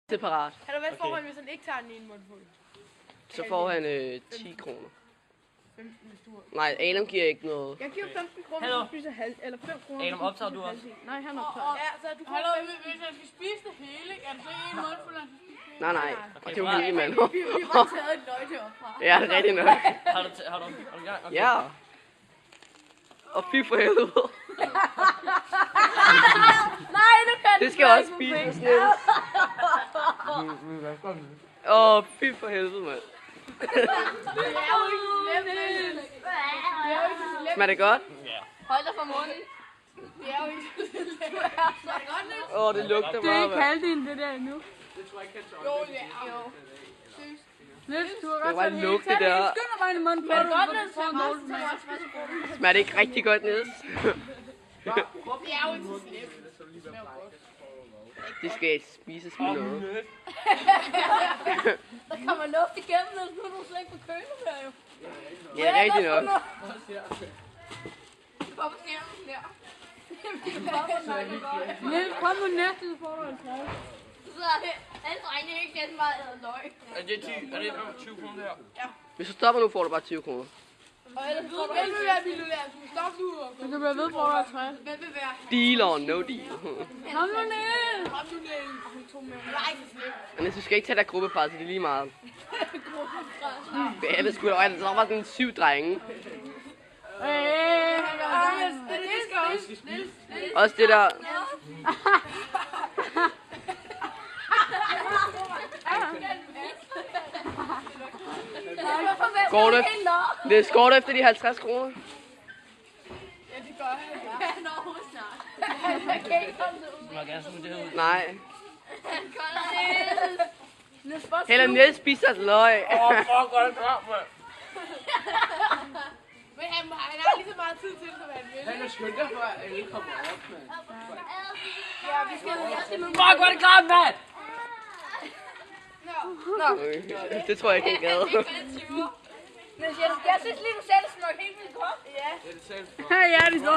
Separat. Kan du hvad får han, hvis han ikke tager den ene mundfuld? Så får han 10 kroner. 15, hvis du har... Nej, Adam giver ikke noget. Jeg giver 15 kroner, hvis du spiser halv, eller 5 kroner. Adam, optager du også? Nej, han optager. Ja, så du får... Hallo, hvis han skal spise det hele, er det så en mundfuld, han skal spise det? Nej. Og det var lige mand. Vi har taget et løg deroppe fra. Ja, det er rigtigt nok. Har du gang? Okay. Ja. Og fy for helvede. Nej, nu kan Det skal også spises, Niels. Fy for helvede, mand. Smager det godt? Hold dig fra munden. Det er jo ikke så Det lugter Det er bare, ikke mand. halvdelen, det der endnu. Jo. Niels, du har Det godt var taget lugte hele. der. Skynd dig bare ind i munden på Men dig. godt, Du Niels, får en så dårlig smag. også. Smager det ikke rigtig godt, Niels? Det er jo ikke så slemt. Det skal spises med noget. Der kommer luft igennem, Niels. Nu er du slet ikke på kølen der jo. Ja, rigtig nok. Hvorfor siger du der? Niels, kom nu næste, så får du en træ. Så er det alle drengene ikke næsten meget æder løg. Er det 10? Er det 20 kroner der? Hvis du stopper nu, får du bare 20 kroner. Og ellers får du ikke være millionær. Du stop nu. Du kan blive ved, får du en træ. Hvem vil være? Deal or no deal. Kom nu, Niels. Kom nu, Niels. Hun tog med. Nej, det er slemt. Men du skal ikke tage dig gruppepræs, det er lige meget. Ja, det skulle da så var sådan 7 drenge. Det skal også. Også det der. Går det? Det går efter de 50 kroner. Ja, det gør jeg. Han er overhovedet snart. Jeg kan ikke komme det ud. Du må gerne smide det her ud. Nej. Han kolder Niels. Heller Niels spiser et løg. Fuck, hvor er det klart, mand. Men han har lige så meget tid til, som han vil. Han er skyndt dig for, at I kommer op, mand. Ja, vi skal Fuck, hvor er det klart, mand. Det tror jeg ikke, jeg gad. Men jeg synes lige, du sagde det smør helt vildt godt. Ja. Det er det selv. Ja, det står